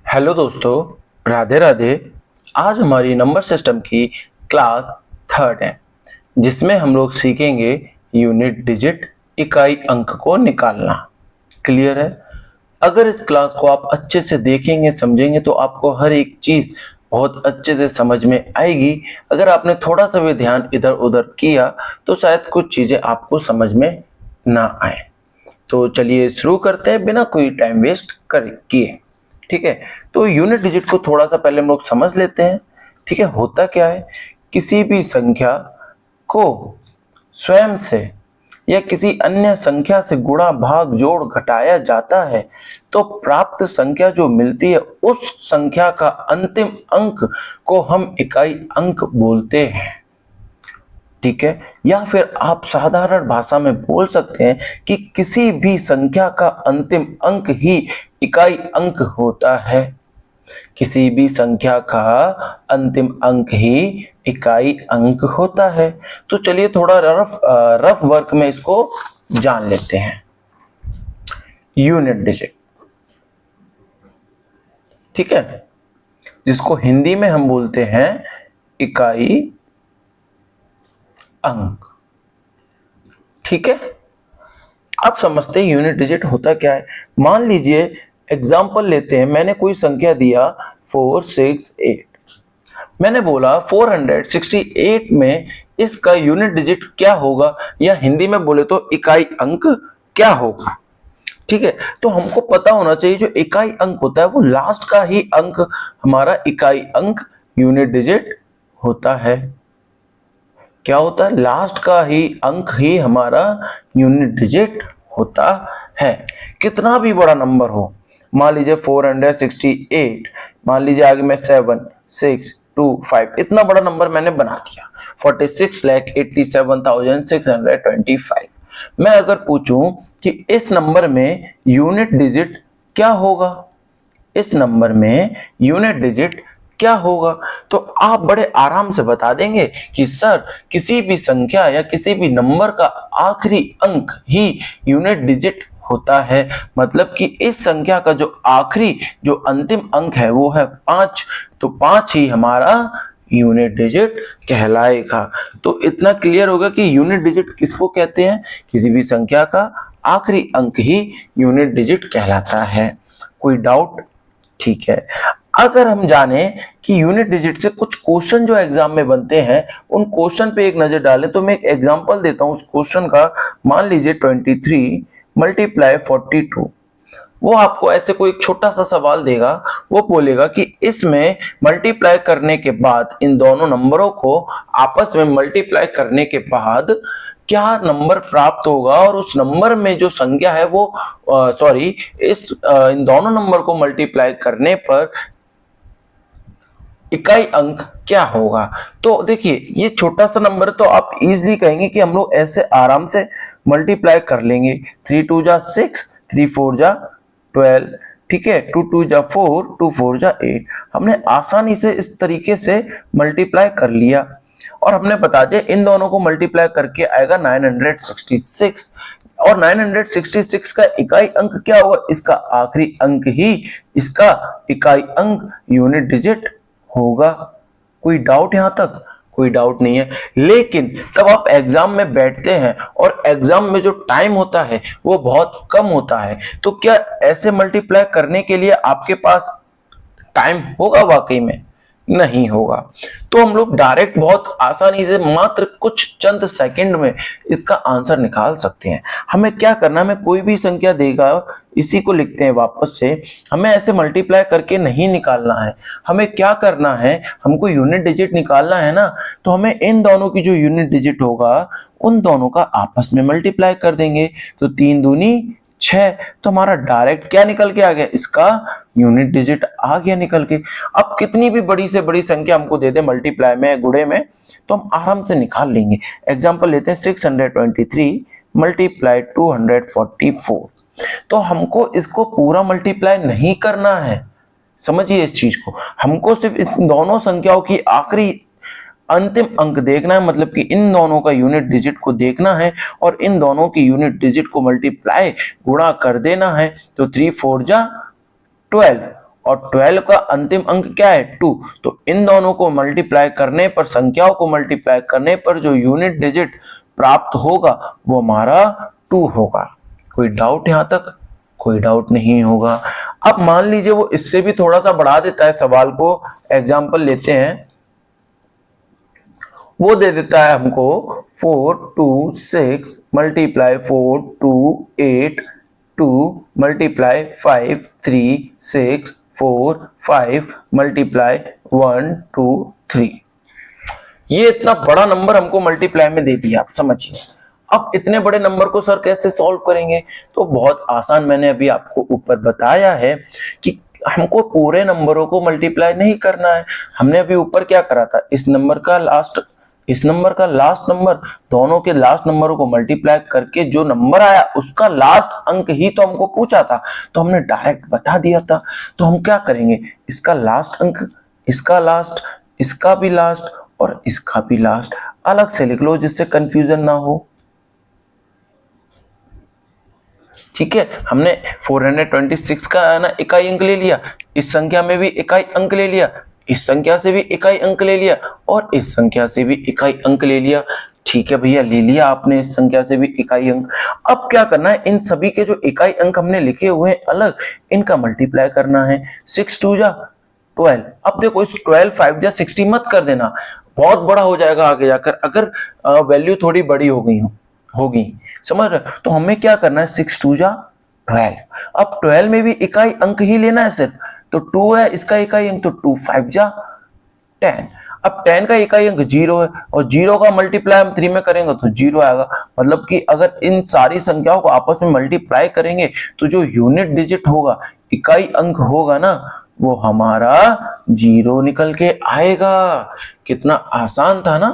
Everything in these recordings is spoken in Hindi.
हेलो दोस्तों, राधे राधे। आज हमारी नंबर सिस्टम की क्लास थर्ड है, जिसमें हम लोग सीखेंगे यूनिट डिजिट, इकाई अंक को निकालना। क्लियर है? अगर इस क्लास को आप अच्छे से देखेंगे, समझेंगे तो आपको हर एक चीज बहुत अच्छे से समझ में आएगी। अगर आपने थोड़ा सा भी ध्यान इधर उधर किया तो शायद कुछ चीजें आपको समझ में ना आए। तो चलिए शुरू करते हैं बिना कोई टाइम वेस्ट किए। ठीक है, तो यूनिट डिजिट को थोड़ा सा पहले हम लोग समझ लेते हैं। ठीक है, होता क्या है, किसी भी संख्या को स्वयं से या किसी अन्य संख्या से गुणा भाग जोड़ घटाया जाता है तो प्राप्त संख्या जो मिलती है उस संख्या का अंतिम अंक को हम इकाई अंक बोलते हैं। ठीक है, या फिर आप साधारण भाषा में बोल सकते हैं कि किसी भी संख्या का अंतिम अंक ही इकाई अंक होता है। किसी भी संख्या का अंतिम अंक ही इकाई अंक होता है। तो चलिए थोड़ा रफ वर्क में इसको जान लेते हैं। यूनिट डिजिट, ठीक है, जिसको हिंदी में हम बोलते हैं इकाई अंक। ठीक है, आप समझते हैं यूनिट डिजिट होता क्या है। मान लीजिए एग्जांपल लेते हैं, मैंने कोई संख्या दिया 468। मैंने बोला 468 में इसका यूनिट डिजिट क्या होगा, या हिंदी में बोले तो इकाई अंक क्या होगा। ठीक है, तो हमको पता होना चाहिए जो इकाई अंक होता है वो लास्ट का ही अंक हमारा इकाई अंक यूनिट डिजिट होता है। क्या होता है, लास्ट का ही अंक ही हमारा यूनिट डिजिट होता है। कितना भी बड़ा नंबर हो, मान लीजिए 468, मान लीजिए आगे में 7 6 2 5, इतना बड़ा नंबर मैंने बना दिया 46,87,625। मैं अगर पूछूं कि इस नंबर में यूनिट डिजिट क्या होगा, इस नंबर में यूनिट डिजिट क्या होगा, तो आप बड़े आराम से बता देंगे कि सर किसी भी संख्या या किसी भी नंबर का आखिरी अंक ही यूनिट डिजिट होता है। मतलब कि इस संख्या का जो आखिरी जो अंतिम अंक है वो है 5, तो 5 ही हमारा यूनिट डिजिट कहलाएगा। तो इतना क्लियर होगा कि यूनिट डिजिट किसको कहते हैं, किसी भी संख्या का आखिरी अंक ही यूनिट डिजिट कहलाता है। कोई डाउट? ठीक है, अगर हम जाने कि यूनिट डिजिट से कुछ क्वेश्चन जो एग्जाम में बनते हैं उन क्वेश्चन पे एक नजर डालें, तो मैं एक एग्जांपल देता हूं उस क्वेश्चन का। मान लीजिए 23 मल्टीप्लाई 42, वो आपको ऐसे कोई एक छोटा सा सवाल देगा। वो बोलेगा कि इसमें मल्टीप्लाई करने के बाद, इन दोनों नंबरों को आपस में मल्टीप्लाई करने के बाद क्या नंबर प्राप्त होगा, और उस नंबर में जो संख्या है वो इन दोनों नंबर को मल्टीप्लाई करने पर इकाई अंक क्या होगा। तो देखिए ये छोटा सा नंबर तो आप इजीली कहेंगे कि हम लोग ऐसे आराम से मल्टीप्लाई कर लेंगे। 3 2 जा 6, 3 4 जा 12, ठीक है, 2 2 जा 4, 2 4 जा 8। हमने आसानी से इस तरीके से मल्टीप्लाई कर लिया, और हमने बता दिया इन दोनों को मल्टीप्लाई करके आएगा 966, और 966 का इकाई अंक क्या होगा, इसका आखिरी अंक ही इसका इकाई अंक यूनिट डिजिट होगा। कोई डाउट यहां तक? कोई डाउट नहीं है। लेकिन तब आप एग्जाम में बैठते हैं और एग्जाम में जो टाइम होता है वो बहुत कम होता है, तो क्या ऐसे मल्टीप्लाई करने के लिए आपके पास टाइम होगा? वाकई में नहीं होगा। तो हम लोग डायरेक्ट बहुत आसानी से मात्र कुछ चंद सेकंड में इसका आंसर निकाल सकते हैं। हमें क्या करना है, हमें कोई भी संख्या देगा, इसी को लिखते हैं वापस से। हमें ऐसे मल्टीप्लाई करके नहीं निकालना है। हमें क्या करना है, हमको यूनिट डिजिट निकालना है ना, तो हमें इन दोनों की जो यूनिट डिजिट होगा उन दोनों का आपस में मल्टीप्लाई कर देंगे। तो 3 दूनी 6, तो हमारा डायरेक्ट क्या निकल के आ गया, इसका यूनिट डिजिट आ गया निकल के। अब कितनी भी बड़ी से बड़ी संख्या हमको दे दे मल्टीप्लाई में, गुणे में, तो हम आराम से निकाल लेंगे। एग्जांपल लेते हैं 623 मल्टीप्लाई 244, तो हमको इसको पूरा मल्टीप्लाई नहीं करना है। समझिए इस चीज को, हमको सिर्फ इस दोनों संख्याओं की आखिरी अंतिम अंक देखना है, मतलब कि इन दोनों का यूनिट डिजिट को देखना है और इन दोनों की यूनिट डिजिट को मल्टीप्लाई गुणा कर देना है। तो 3 4 जा 12, और 12 का अंतिम अंक क्या है 2। तो इन दोनों को मल्टीप्लाई करने पर, संख्याओं को मल्टीप्लाई करने पर जो यूनिट डिजिट प्राप्त होगा वो हमारा 2 होगा। कोई डाउट यहां तक? कोई डाउट नहीं होगा। अब मान लीजिए वो इससे भी थोड़ा सा बढ़ा देता है सवाल को, एग्जाम्पल लेते हैं, वो दे देता है हमको 4 2 6 मल्टीप्लाई 4 2 8 2 मल्टीप्लाई 5 3 6 4 5 मल्टीप्लाई 1 2 3। ये इतना बड़ा नंबर हमको मल्टीप्लाई में दे दिया, आप समझिए। अब इतने बड़े नंबर को सर कैसे सॉल्व करेंगे? तो बहुत आसान, मैंने अभी आपको ऊपर बताया है कि हमको पूरे नंबरों को मल्टीप्लाई नहीं करना है। हमने अभी ऊपर क्या करा था, इस नंबर का लास्ट नंबर, दोनों के लास्ट नंबरों को मल्टीप्लाई करके जो नंबर आया उसका लास्ट अंक ही तो हमको पूछा था, तो हमने डायरेक्ट बता दिया था। तो हम क्या करेंगे, इसका लास्ट अंक, इसका लास्ट, इसका भी लास्ट और इसका भी लास्ट अलग से लिख लो जिससे कंफ्यूजन ना हो। ठीक है, हमने 426 का ना इकाई अंक ले लिया, इस संख्या में भी इकाई अंक ले लिया, इस संख्या से भी इकाई अंक ले लिया और इस संख्या से भी इकाई अंक ले लिया। ठीक है भैया, ले लिया आपने इस संख्या से भी इकाई अंक। अब क्या करना है, इन सभी के जो इकाई अंक हमने लिखे हुए हैं अलग, इनका मल्टीप्लाई करना है। 6 2 जा 12। अब देखो इस 12 5 जा 60 मत कर देना, बहुत बड़ा हो जाएगा आगे जाकर, अगर वैल्यू थोड़ी बड़ी होगी, समझ रहे? तो हमें क्या करना है, 6 2 जा 12। अब 12 में भी इकाई अंक ही लेना है सिर्फ, तो 2 है इसका इकाई अंक, तो 2 5 जा 10। अब 10 का इकाई अंक 0 है और 0 का मल्टीप्लाई हम 3 में करेंगे तो 0 आएगा। मतलब कि अगर इन सारी संख्याओं को आपस में मल्टीप्लाई करेंगे तो जो यूनिट डिजिट होगा, इकाई अंक होगा ना, वो हमारा 0 निकल के आएगा। कितना आसान था ना।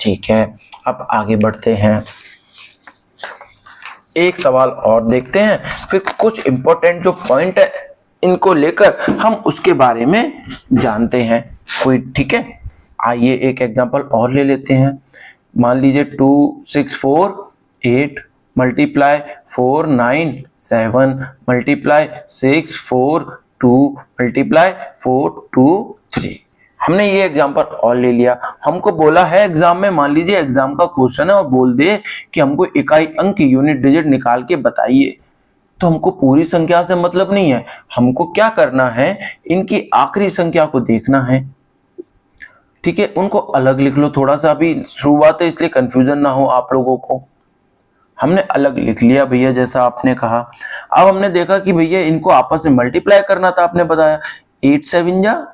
ठीक है, अब आगे बढ़ते हैं, एक सवाल और देखते हैं, फिर कुछ इंपॉर्टेंट जो पॉइंट है इनको लेकर हम उसके बारे में जानते हैं कोई। ठीक है, आइए एक एग्जांपल और ले लेते हैं। मान लीजिए 2 6 4 8 मल्टीप्लाई 4 9 7 मल्टीप्लाई 6 4 2 मल्टीप्लाई 4 2 3। हमने ये एग्जांपल और ले लिया। हमको बोला है एग्जाम में, मान लीजिए एग्जाम का क्वेश्चन है और बोल दे कि हमको इकाई अंक यूनिट डिजिट निकाल के बताइए, तो हमको पूरी संख्या से मतलब नहीं है, हमको क्या करना है, इनकी आखिरी संख्या को देखना है। ठीक है, उनको अलग लिख लो थोड़ा सा, अभी शुरुआत है इसलिए कंफ्यूजन ना हो आप लोगों को। हमने अलग लिख लिया भैया जैसा आपने कहा। अब हमने देखा कि भैया इनको आपस में मल्टीप्लाई करना था, आपने बताया 8 7 जा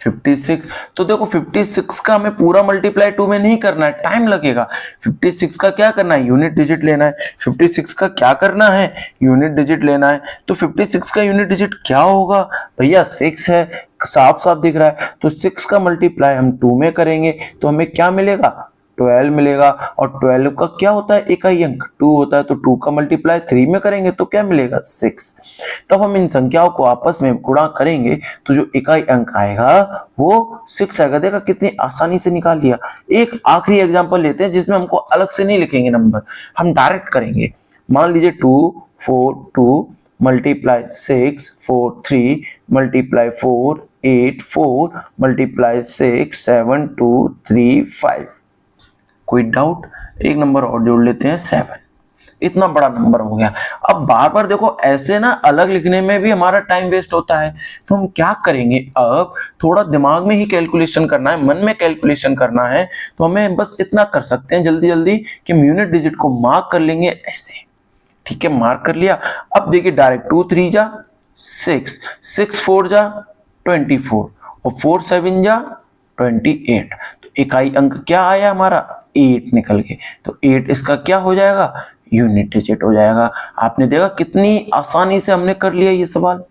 56। तो देखो 56 का हमें पूरा मल्टीप्लाई 2 में नहीं करना है, टाइम लगेगा। 56 का क्या करना है, यूनिट डिजिट लेना है। 56 का क्या करना है, यूनिट डिजिट लेना है। तो 56 का यूनिट डिजिट क्या होगा भैया, 6 है, साफ साफ दिख रहा है। तो 6 का मल्टीप्लाई हम 2 में करेंगे तो हमें क्या मिलेगा, 12 मिलेगा। और 12 का क्या होता है, इकाई अंक 2 होता है, तो 2 का मल्टीप्लाई 3 में करेंगे तो क्या मिलेगा, 6। तब हम इन संख्याओं को आपस में गुणा करेंगे तो जो इकाई अंक आएगा वो 6 आएगा। देखा कितनी आसानी से निकाल दिया। एक आखिरी एग्जांपल लेते हैं जिसमें हमको अलग से नहीं लिखेंगे नंबर, हम डायरेक्ट करेंगे। मान लीजिए 2 4 2 मल्टीप्लाई 6 4 3 मल्टीप्लाई 4 8 4 मल्टीप्लाई 6 7 2 3 5। कोई डाउट? एक नंबर और जोड़ लेते हैं 7। इतना बड़ा नंबर हो गया। अब बार बार देखो ऐसे ना अलग लिखने में भी हमारा टाइम वेस्ट होता है, तो हम क्या करेंगे, अब थोड़ा दिमाग में ही कैलकुलेशन करना है, मन में कैलकुलेशन करना है। तो हमें बस इतना कर सकते हैं जल्दी जल्दी कि हम यूनिट डिजिट को मार्क कर लेंगे ऐसे। ठीक है, मार्क कर लिया। अब देखिए डायरेक्ट 2 3 जा 6 6 4 जा 24 और 4 7 जा 28। तो इकाई अंक क्या आया हमारा, 8 निकल के। तो 8 इसका क्या हो जाएगा, यूनिट डिजिट हो जाएगा। आपने देखा कितनी आसानी से हमने कर लिया ये सवाल,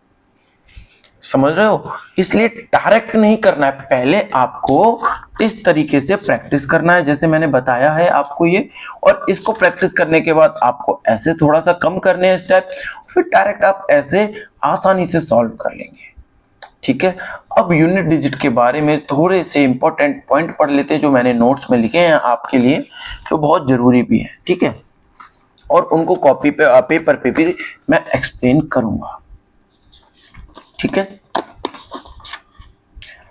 समझ रहे हो? इसलिए डायरेक्ट नहीं करना है, पहले आपको इस तरीके से प्रैक्टिस करना है जैसे मैंने बताया है आपको ये। और इसको प्रैक्टिस करने के बाद आपको ऐसे थोड़ा सा कम करने हैं स्टेप, फिर डायरेक्ट आप ऐसे आसानी से सॉल्व कर लेंगे। ठीक है, अब यूनिट डिजिट के बारे में थोड़े से इंपॉर्टेंट पॉइंट पढ़ लेते हैं जो मैंने नोट्स में लिखे हैं आपके लिए, जो बहुत जरूरी भी है। ठीक है, और उनको कॉपी पे पेपर पे भी मैं एक्सप्लेन करूंगा। ठीक है।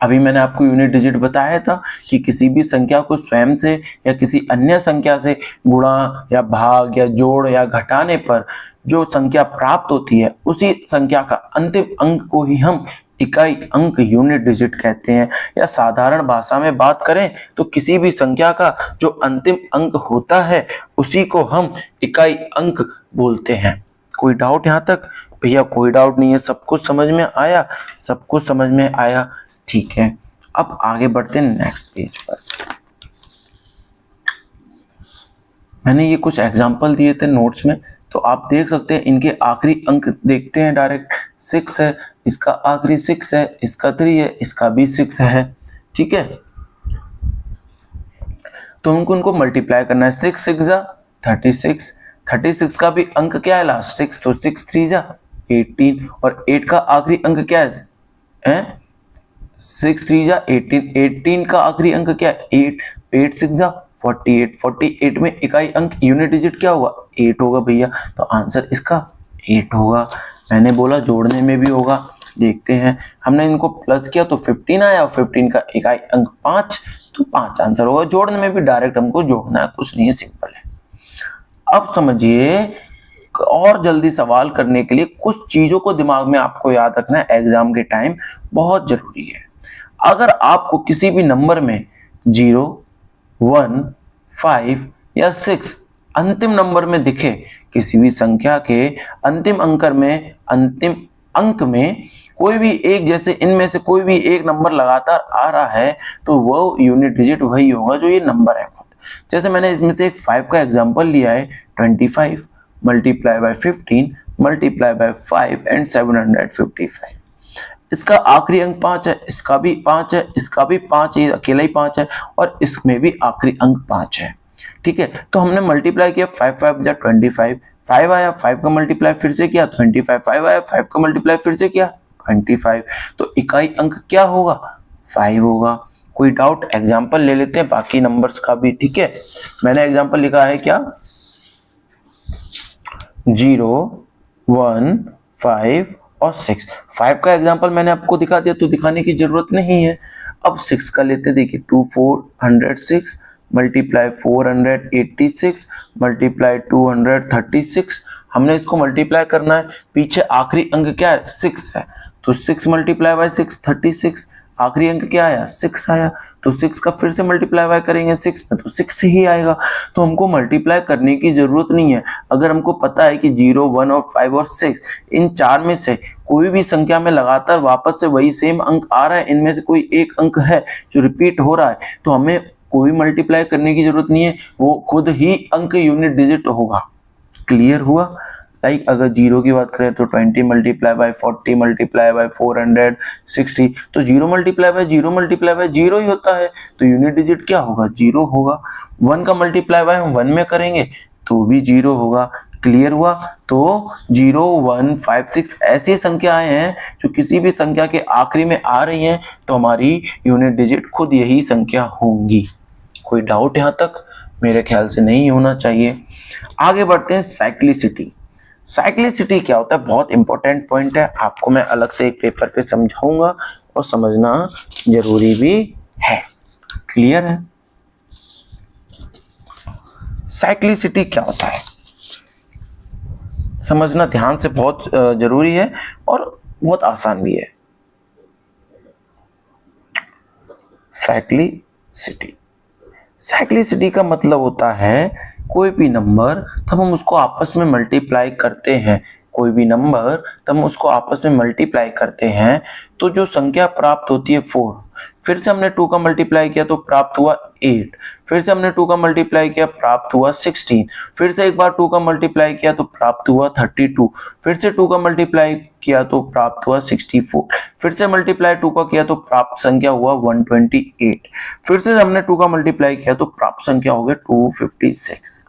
अभी मैंने आपको यूनिट डिजिट बताया था कि किसी भी संख्या को स्वयं से या किसी अन्य संख्या से गुणा या भाग या जोड़ या घटाने पर जो संख्या प्राप्त होती है उसी संख्या का अंतिम अंक को ही हम इकाई अंक यूनिट डिजिट कहते हैं। या साधारण भाषा में बात करें तो किसी भी संख्या का जो अंतिम अंक होता है उसी को हम इकाई अंक बोलते हैं। कोई डाउट यहाँ तक? भैया कोई डाउट नहीं है, सब कुछ समझ में आया? सब कुछ समझ में आया, ठीक है। अब आगे बढ़ते हैं नेक्स्ट पेज पर। मैंने ये कुछ एग्जांपल दिए थे नोट्स में, तो आप देख सकते हैं। इनके आखिरी अंक देखते हैं डायरेक्ट। 6 है, इसका आखिरी 6 है, इसका 3 है, इसका भी 6 है, ठीक है। तो उनको मल्टीप्लाई करना है। 6 6 जा 36, 36 का भी अंक क्या है लास्ट 6, तो 6 3 जा 18, और 8 का आखिरी अंक क्या है 6 3 जा 18, 18 का आखिरी अंक क्या है 8, 8 6 जा 48, 48 में इकाई अंक यूनिट डिजिट क्या होगा 8 होगा भैया, तो आंसर इसका 8 होगा। मैंने बोला जोड़ने में भी होगा, देखते हैं। हमने इनको प्लस किया तो 15 आया, और 15 का इकाई अंक 5, तो 5 आंसर होगा। जोड़ने में भी डायरेक्ट हमको जोड़ना है, कुछ नहीं है, सिंपल है। अब समझिए, और जल्दी सवाल करने के लिए कुछ चीजों को दिमाग में आपको याद रखना है, एग्जाम के टाइम बहुत जरूरी है। अगर आपको किसी भी नंबर में 0, 1, 5 या 6 अंतिम नंबर में दिखे, किसी भी संख्या के अंतिम अंक में कोई भी एक, जैसे इनमें से कोई भी एक नंबर लगातार आ रहा है, तो वो यूनिट डिजिट वही होगा जो ये नंबर है। जैसे मैंने इसमें से 5 का एग्जांपल लिया है, 25 multiply by 15 multiply by 5 and 755। इसका आखिरी अंक 5 है, इसका भी 5 है, इसका भी 5 है, अकेला ही 5 है, और इसमें भी आखिरी अंक 5 है, ठीक है। तो हमने मल्टीप्लाई किया, 5 5 जा 25, 5 आया, 5 का मल्टीप्लाई फिर से किया 25, 5 आया, 5 का मल्टीप्लाई फिर से किया 25, तो इकाई अंक क्या होगा 5 होगा। कोई डाउट? एग्जाम्पल ले लेते हैं बाकी नंबर्स का भी, ठीक है। मैंने एग्जाम्पल लिखा है क्या 0, 1, 5 और 6। 5 का एग्जाम्पल मैंने आपको दिखा दिया, तो दिखाने की जरूरत नहीं है। अब 6 का लेते, देखिए 2 406 मल्टीप्लाई 486 मल्टीप्लाई 236। हमने इसको मल्टीप्लाई करना है, पीछे आखिरी अंक क्या है 6 है, तो 6 मल्टीप्लाई बाय 6 36, आखिरी अंक क्या आया 6 आया, तो 6 का फिर से मल्टीप्लाई बाय करेंगे 6 में, तो 6 ही आएगा। तो हमको मल्टीप्लाई करने की जरूरत नहीं है। अगर हमको पता है कि 0, 1 और 5 और 6 इन चार में से कोई भी संख्या में लगातार वापस से वही सेम अंक आ रहा है, इनमें से कोई एक अंक है जो रिपीट हो रहा है, तो हमें कोई मल्टीप्लाई करने की जरूरत नहीं है, वो खुद ही अंक यूनिट डिजिट होगा। क्लियर हुआ? लाइक अगर 0 की बात करें तो 20 मल्टीप्लाई बाय 40 मल्टीप्लाई बाय 460, तो 0 मल्टीप्लाई बाय 0 मल्टीप्लाई बाय 0 ही होता है, तो यूनिट डिजिट क्या होगा 0 होगा। 1 का मल्टीप्लाई बाय हम 1 में करेंगे तो भी 0 होगा। क्लियर हुआ? तो 0, 1, 5, 6 ऐसी संख्याएं हैं जो किसी भी संख्या के आखिरी में आ रही हैं, तो हमारी यूनिट डिजिट खुद यही संख्या होंगी। कोई डाउट यहाँ तक? मेरे ख्याल से नहीं होना चाहिए। आगे बढ़ते हैं, साइक्लिसिटी। साइक्लिसिटी क्या होता है? बहुत इंपॉर्टेंट पॉइंट है, आपको मैं अलग से एक पेपर पे समझाऊंगा और समझना जरूरी भी है। क्लियर है? साइक्लिसिटी क्या होता है समझना ध्यान से बहुत जरूरी है और बहुत आसान भी है। साइक्लिसिटी, साइक्लिसिटी का मतलब होता है कोई भी नंबर तब हम उसको आपस में मल्टीप्लाई करते हैं, कोई भी नंबर तब हम उसको आपस में मल्टीप्लाई करते हैं, तो जो संख्या प्राप्त होती है 4, फिर से हमने 2 का मल्टीप्लाई किया तो प्राप्त हुआ 8, फिर से हमने 2 का मल्टीप्लाई किया प्राप्त हुआ 16, फिर से एक बार 2 का मल्टीप्लाई किया तो प्राप्त हुआ 32, फिर से 2 का मल्टीप्लाई किया तो प्राप्त हुआ 64, फिर से मल्टीप्लाई 2 का किया तो प्राप्त संख्या हुआ 128, फिर से हमने 2 का मल्टीप्लाई किया तो प्राप्त संख्या हो गया 256।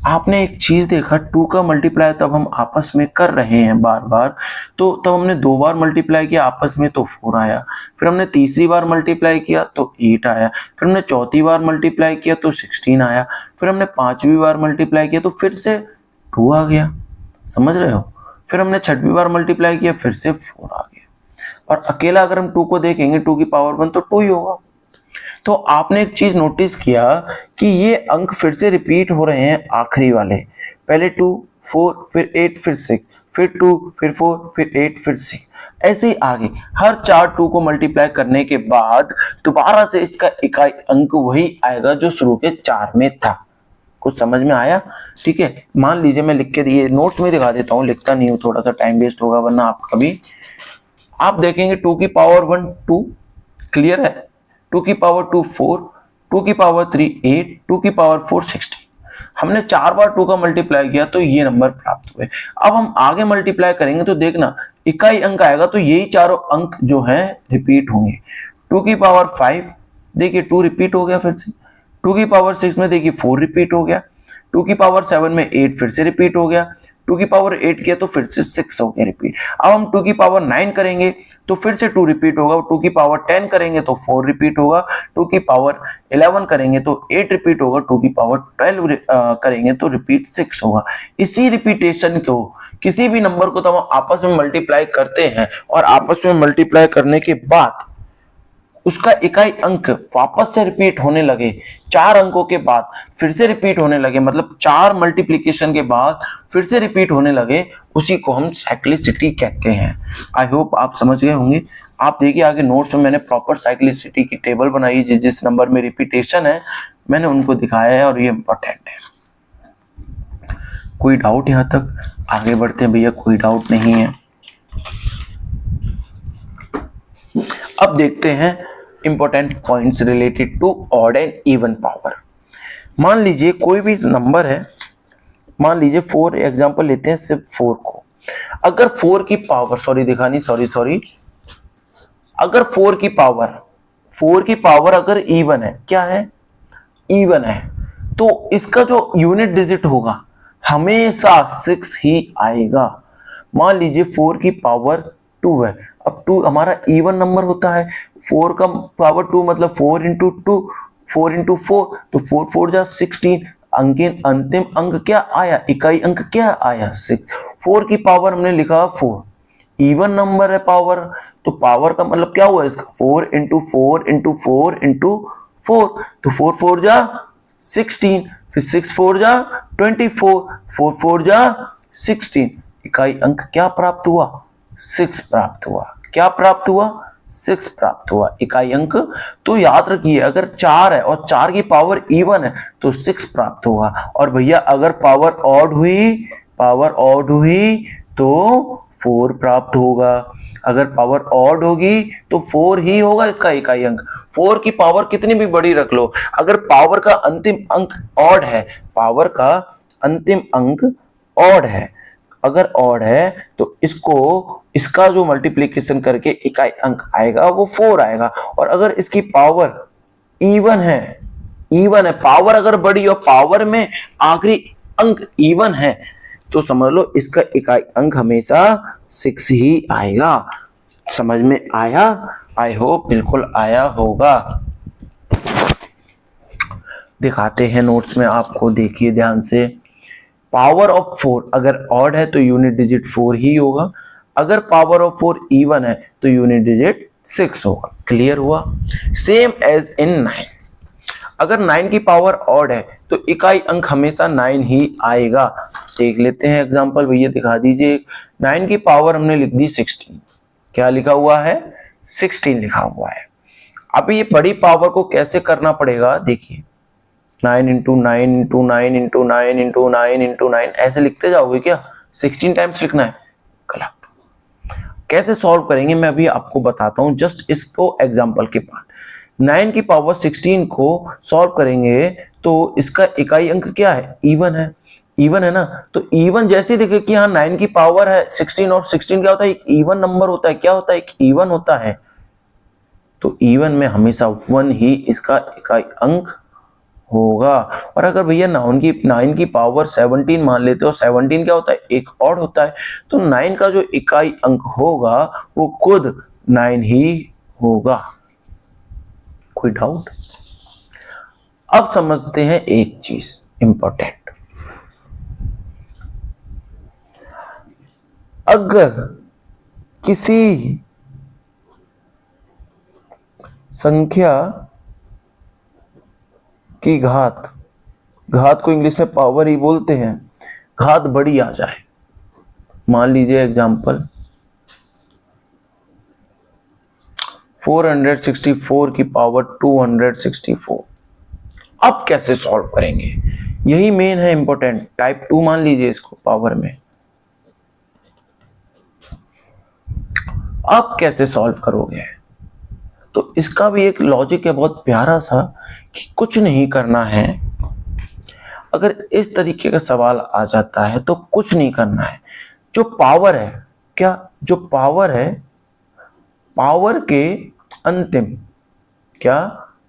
आपने एक चीज देखा, 2 का मल्टीप्लाई तब हम आपस में कर रहे हैं बार बार, तो तब हमने 2 बार मल्टीप्लाई किया आपस में तो 4 आया, फिर हमने तीसरी बार मल्टीप्लाई किया तो 8 आया, फिर हमने चौथी बार मल्टीप्लाई किया तो 16 आया, फिर हमने 5वीं बार मल्टीप्लाई किया तो फिर से 2 आ गया। समझ रहे हो? फिर हमने 6वीं बार मल्टीप्लाई किया फिर से 4 आ गया। और अकेला अगर हम 2 को देखेंगे 2 की पावर 1 तो 2 ही होगा। तो आपने एक चीज नोटिस किया कि ये अंक फिर से रिपीट हो रहे हैं आखिरी वाले, पहले 2 4 फिर 8 फिर 6 फिर 2 फिर 4 फिर 8 फिर 6, ऐसे ही आगे हर 4 2 को मल्टीप्लाई करने के बाद दोबारा से इसका इकाई अंक वही आएगा जो शुरू के 4 में था। कुछ समझ में आया? ठीक है, मान लीजिए मैं लिख के दिए नोट्स में दिखा देता हूँ, लिखता नहीं हूँ, थोड़ा सा टाइम वेस्ट होगा वरना आपका भी। आप देखेंगे 2 की पावर 1 2, क्लियर है, 2 की पावर 2 4, 2 की पावर 3 8, 2 की पावर 4 16। हमने 4 बार 2 का मल्टीप्लाई किया तो ये नंबर प्राप्त हुए। अब हम आगे मल्टीप्लाई करेंगे तो देखना इकाई अंक आएगा तो यही चारों अंक जो हैं रिपीट होंगे। 2 की पावर 5, देखिए 2 रिपीट हो गया फिर से। 2 की पावर 6 में देखिए 4 रिपीट हो गया। 2 की पावर 7 में 8 फिर से रिपीट हो गया। 2 की पावर 8 किया तो फिर से 6 हो गया रिपीट। अब हम 2 की पावर 9 करेंगे तो फिर से 2 रिपीट होगा। 2 की पावर 10 करेंगे तो 4 रिपीट होगा। 2 की पावर 11 करेंगे तो 8 रिपीट होगा। 2 की पावर 12 करेंगे तो रिपीट 6 होगा। इसी रिपीटेशन को किसी भी नंबर को तो हम आपस में मल्टीप्लाई करते हैं और आपस में मल्टीप्लाई करने के बाद उसका इकाई अंक वापस से रिपीट होने लगे, 4 अंकों के बाद फिर से रिपीट होने लगे, मतलब 4 मल्टीप्लिकेशन के बाद फिर से रिपीट होने लगे, उसी को हम साइक्लिसिटी कहते हैं। आई होप आप समझ गए होंगे। आप देखिए आगे नोट्स में मैंने प्रॉपर साइक्लिसिटी की टेबल बनाई, जिस जिस नंबर में रिपीटेशन है मैंने उनको दिखाया है और ये इंपॉर्टेंट है। कोई डाउट यहां तक? आगे बढ़ते हैं भैया, कोई डाउट नहीं है। अब देखते हैं important points related to odd and even power. मान लीजिए कोई भी नंबर है, मान लीजिए 4 एग्जांपल लेते हैं, सिर्फ 4 को। अगर 4 की पावर सॉरी अगर 4 की पावर अगर इवन है, क्या है? इवन है, तो इसका जो यूनिट डिजिट होगा हमेशा 6 ही आएगा। मान लीजिए 4 की पावर 2 है, अब 2 हमारा इवन नंबर होता है। 4 का पावर 2 मतलब 4 इंटू 2, 4 इंटू 4 तो 4 4 जा 16। अंतिम अंक क्या आया? इकाई अंक क्या आया? 6। 4 की पावर हमने लिखा 4, इवन नंबर है पावर, तो पावर का मतलब क्या हुआ इसका? 4 इंटू 4 इंटू 4 इंटू 4, तो 4 4 जा 16, फिर 6 4 जा 24, 4 4 जा 16। इकाई अंक क्या प्राप्त हुआ? 6 प्राप्त हुआ। क्या प्राप्त हुआ? 6 प्राप्त हुआ इकाई अंक। तो याद रखिए अगर 4 है और 4 की पावर इवन है तो 6 प्राप्त हुआ। और भैया अगर पावर ऑड हुई तो 4 प्राप्त होगा। अगर पावर ऑड होगी तो 4 ही होगा इसका इकाई अंक। 4 की पावर कितनी भी बड़ी रख लो, अगर पावर का अंतिम अंक ऑड है, पावर का अंतिम अंक ऑड है, अगर ऑड है तो इसका जो मल्टीप्लिकेशन करके इकाई अंक आएगा वो 4 आएगा। और अगर इसकी पावर इवन है, पावर अगर बड़ी और पावर में आखिरी अंक इवन है तो समझ लो इसका इकाई अंक हमेशा 6 ही आएगा। समझ में आया? आई होप बिल्कुल आया होगा। दिखाते हैं नोट्स में आपको, देखिए ध्यान से। पावर ऑफ 4 अगर ऑड है तो यूनिट डिजिट 4 ही होगा। अगर पावर ऑफ 4 इवन है तो यूनिट डिजिट 6 होगा। क्लियर हुआ? Same as in 9। अगर 9 की पावर ऑड है तो इकाई अंक हमेशा 9 ही आएगा। देख लेते हैं एग्जांपल, भैया दिखा दीजिए। 9 की पावर हमने लिख दी 16। क्या लिखा हुआ है? 16 लिखा हुआ है। अब ये बड़ी पावर को कैसे करना पड़ेगा, देखिए 9 into 9 into 9 into 9 into 9 into 9 ऐसे लिखते जाओगे क्या? 16 टाइम्स लिखना है? गलत। कैसे सॉल्व करेंगे मैं अभी आपको बताता हूं, जस्ट इसको एग्जांपल के बाद। 9 की पावर 16 को सॉल्व करेंगे तो इसका इकाई अंक क्या है? इवन है ना। तो इवन जैसे ही देखे कि हाँ 9 की पावर है 16 और 16 क्या होता है? एक इवन नंबर होता है। क्या होता है? एक इवन होता है। तो इवन में हमेशा 1 ही इसका इकाई अंक होगा। और अगर भैया 9 की पावर 17 मान लेते हो, 17 क्या होता है? एक ऑड होता है। तो 9 का जो इकाई अंक होगा वो खुद 9 ही होगा। कोई डाउट? अब समझते हैं एक चीज इंपॉर्टेंट। अगर किसी संख्या की घात, घात को इंग्लिश में पावर ही बोलते हैं, घात बड़ी आ जाए। मान लीजिए एग्जांपल 464 की पावर 264। अब कैसे सॉल्व करेंगे, यही मेन है इंपॉर्टेंट। टाइप 2 मान लीजिए इसको पावर में। अब कैसे सॉल्व करोगे, तो इसका भी एक लॉजिक है बहुत प्यारा सा, कि कुछ नहीं करना है। अगर इस तरीके का सवाल आ जाता है तो कुछ नहीं करना है। जो पावर है, क्या जो पावर है, पावर के अंतिम, क्या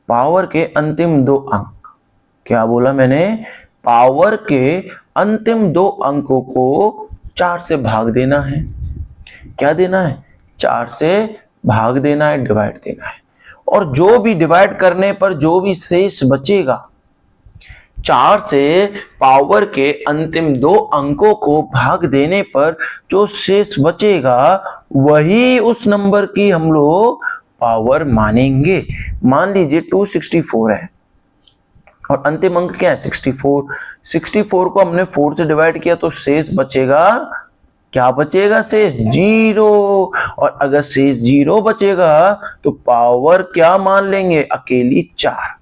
पावर के अंतिम दो अंक, क्या बोला मैंने, पावर के अंतिम दो अंकों को 4 से भाग देना है। क्या देना है, 4 से भाग देना है, डिवाइड देना है। और जो भी डिवाइड करने पर जो भी शेष बचेगा, 4 से पावर के अंतिम दो अंकों को भाग देने पर जो शेष बचेगा वही उस नंबर की हम लोग पावर मानेंगे। मान लीजिए 264 है और अंतिम अंक क्या है 64। 64 को हमने 4 से डिवाइड किया तो शेष बचेगा, क्या बचेगा, शेष 0। और अगर शेष 0 बचेगा तो पावर क्या मान लेंगे, अकेली 4।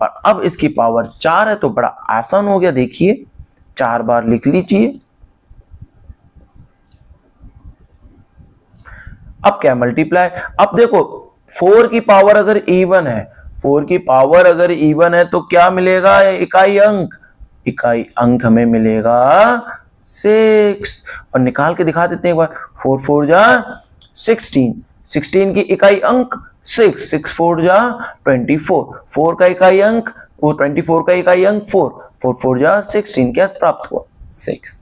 और अब इसकी पावर 4 है तो बड़ा आसान हो गया, देखिए 4 बार लिख लीजिए। अब क्या मल्टीप्लाई, अब देखो 4 की पावर अगर इवन है, 4 की पावर अगर इवन है तो क्या मिलेगा, इकाई अंक, इकाई अंक हमें मिलेगा 6। और निकाल के दिखा देते हैं एक बार, 4 4 जा 16, 16 की इकाई अंक 6, 6 4 जा 24, 4 का इकाई अंक, वो 24 का इकाई अंक 4, 4 4 जा 16, क्या प्राप्त हुआ 6।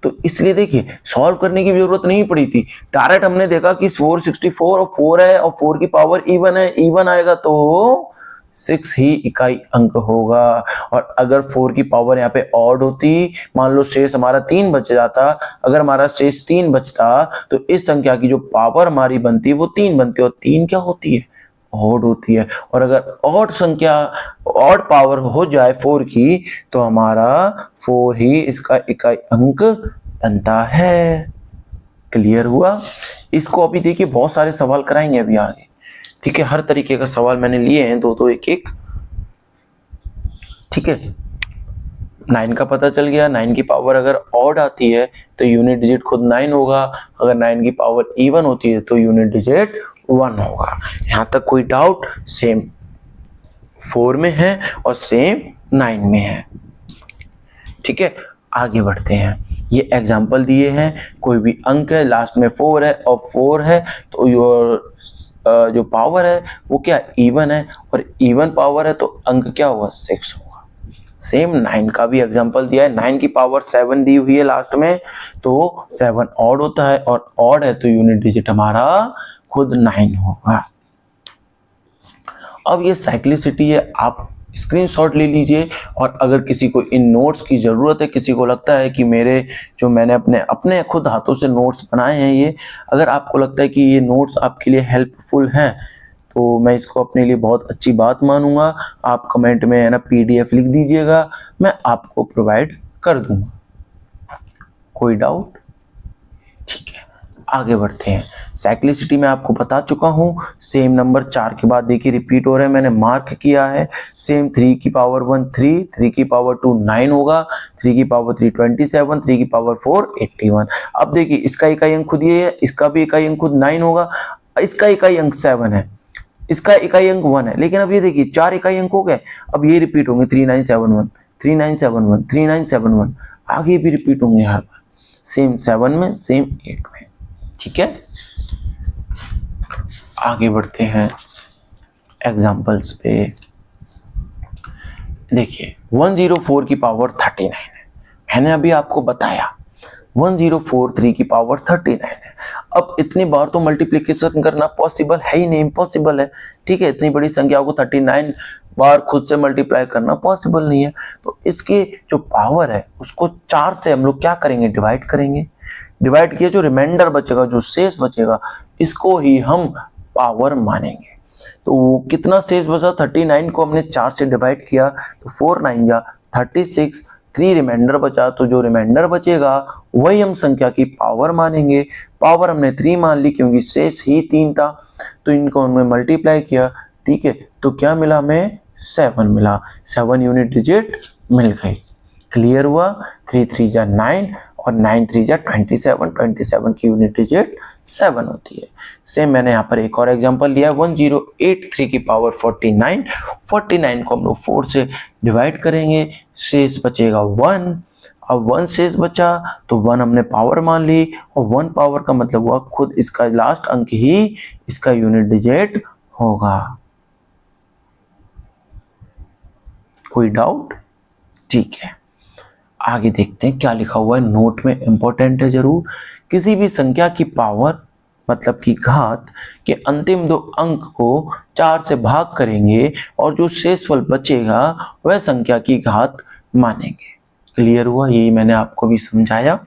तो इसलिए देखिए सॉल्व करने की जरूरत नहीं पड़ी थी, डायरेक्ट हमने देखा कि 464 और 4 है और 4 की पावर इवन है, इवन आएगा तो 6 ही इकाई अंक होगा। और अगर 4 की पावर यहाँ पे ऑड होती, मान लो शेष हमारा 3 बच जाता, अगर हमारा शेष 3 बचता तो इस संख्या की जो पावर हमारी बनती वो 3 बनती, और 3 क्या होती है, ऑड होती है। और अगर ऑड संख्या, ऑड पावर हो जाए 4 की तो हमारा 4 ही इसका इकाई अंक बनता है। क्लियर हुआ। इसको अभी देखिए बहुत सारे सवाल कराएंगे अभी आगे, ठीक है, हर तरीके का सवाल मैंने लिए हैं, दो दो एक एक, ठीक है। 9 का पता चल गया, 9 की पावर अगर ऑड आती है तो यूनिट डिजिट खुद 9 होगा, अगर 9 की पावर इवन होती है तो यूनिट डिजिट 1 होगा। यहां तक कोई डाउट, सेम 4 में है और सेम 9 में है, ठीक है। आगे बढ़ते हैं, ये एग्जाम्पल दिए हैं, कोई भी अंक है लास्ट में 4 है और 4 है तो जो पावर है वो क्या इवन है, और इवन पावर है तो अंक क्या होगा 6 होगा। सेम 9 का भी एग्जांपल दिया है, 9 की पावर 7 दी हुई है लास्ट में, तो 7 ऑड होता है और ऑड है तो यूनिट डिजिट हमारा खुद 9 होगा। अब ये साइक्लिसिटी है, आप स्क्रीनशॉट ले लीजिए, और अगर किसी को इन नोट्स की ज़रूरत है, किसी को लगता है कि मेरे जो मैंने अपने खुद हाथों से नोट्स बनाए हैं ये, अगर आपको लगता है कि ये नोट्स आपके लिए हेल्पफुल हैं तो मैं इसको अपने लिए बहुत अच्छी बात मानूंगा। आप कमेंट में है ना PDF लिख दीजिएगा, मैं आपको प्रोवाइड कर दूंगा। कोई डाउट, ठीक है। आगे बढ़ते हैं, साइक्लिसिटी में आपको बता चुका हूं, सेम नंबर 4 के बाद देखिए रिपीट हो रहे हैं, मैंने मार्क किया है। सेम 3 की पावर 1 3, 3 की पावर 2 9 होगा, 3 की पावर 3 27, 3 की पावर 4 81। अब देखिए इसका इकाई अंक खुद ये है, इसका भी इकाई अंक खुद 9 होगा, इसका इकाई अंक 7 है, इसका इकाई अंक 1 है। लेकिन अब ये देखिए 4 इकाई अंक हो गए, अब ये रिपीट होंगे 3971, 3971, 3971, आगे भी रिपीट होंगे हर बार, सेम 7 में सेम 8 में, ठीक है। आगे बढ़ते हैं एग्जाम्पल्स पे। देखिए 104 की पावर 39 है, मैंने अभी आपको बताया 1043 की पावर 39 है। अब इतनी बार तो मल्टीप्लिकेशन करना पॉसिबल है ही नहीं, इम्पॉसिबल है, ठीक है। इतनी बड़ी संख्या को 39 बार खुद से मल्टीप्लाई करना पॉसिबल नहीं है, तो इसके जो पावर है उसको 4 से हम लोग क्या करेंगे, डिवाइड करेंगे। डिवाइड किया, जो रिमाइंडर बचेगा, जो शेष बचेगा, इसको ही हम पावर मानेंगे। तो वो कितना शेष बचा, 39 को हमने 4 से डिवाइड किया तो 4 9 जा 36, 3 रिमाइंडर बचा, तो जो रिमाइंडर बचेगा वही हम संख्या की पावर मानेंगे। पावर हमने 3 मान ली क्योंकि शेष ही 3 था, तो इनको हमने मल्टीप्लाई किया, ठीक है, तो क्या मिला हमें, 7 मिला, 7 यूनिट डिजिट मिल गई। क्लियर हुआ, 3 3 जा 9 और 9 3 जा 27, 27 की यूनिट डिजिट 7 होती है। सेम मैंने यहाँ पर एक और एग्जांपल लिया है, 1083 की पावर 49, 49 को हम लोग 4 से डिवाइड करेंगे, शेष बचेगा 1। अब 1 शेष बचा तो 1 हमने पावर मान ली, और 1 पावर का मतलब हुआ खुद इसका लास्ट अंक ही इसका यूनिट डिजिट होगा। कोई डाउट? ठीक है, आगे देखते हैं क्या लिखा हुआ है, नोट में इंपॉर्टेंट है जरूर। किसी भी संख्या की पावर मतलब की घात के अंतिम 2 अंक को 4 से भाग करेंगे और जो शेषफल बचेगा वह संख्या की घात मानेंगे। क्लियर हुआ, यही मैंने आपको भी समझाया।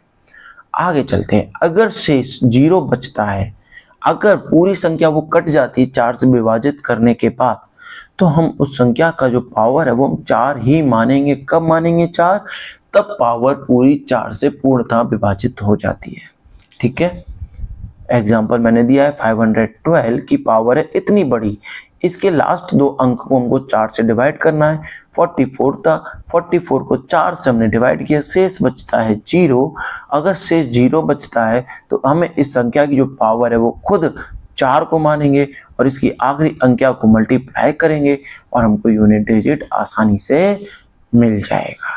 आगे चलते हैं, अगर शेष 0 बचता है, अगर पूरी संख्या वो कट जाती है 4 से विभाजित करने के बाद, तो हम उस संख्या का जो पावर है वो हम 4 ही मानेंगे। कब मानेंगे 4? तब पावर पूरी 4 से पूर्णतः विभाजित हो जाती है। ठीक है, एग्जाम्पल मैंने दिया है, 512 की पावर है इतनी बड़ी, इसके लास्ट 2 अंक को हमको 4 से डिवाइड करना है। 44 था, 44 को 4 से हमने डिवाइड किया, शेष बचता है 0। अगर शेष 0 बचता है तो हमें इस संख्या की जो पावर है वो खुद 4 को मानेंगे और इसकी आखिरी अंक को मल्टीप्लाई करेंगे और हमको यूनिट डिजिट आसानी से मिल जाएगा।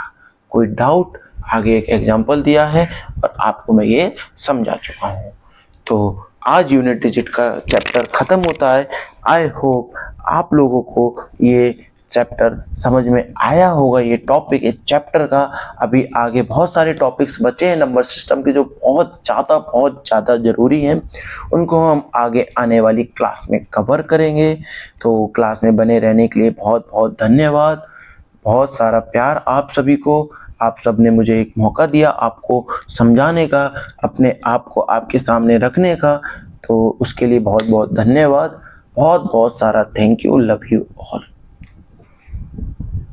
कोई डाउट? आगे एक एग्जांपल दिया है और आपको मैं ये समझा चुका हूँ। तो आज यूनिट डिजिट का चैप्टर खत्म होता है। आई होप आप लोगों को ये चैप्टर समझ में आया होगा, ये टॉपिक इस चैप्टर का। अभी आगे बहुत सारे टॉपिक्स बचे हैं नंबर सिस्टम के जो बहुत ज़्यादा ज़रूरी हैं, उनको हम आगे आने वाली क्लास में कवर करेंगे। तो क्लास में बने रहने के लिए बहुत बहुत धन्यवाद, बहुत सारा प्यार आप सभी को। आप सब ने मुझे एक मौका दिया आपको समझाने का, अपने आप को आपके सामने रखने का, तो उसके लिए बहुत बहुत धन्यवाद। बहुत बहुत सारा thank you, love you all.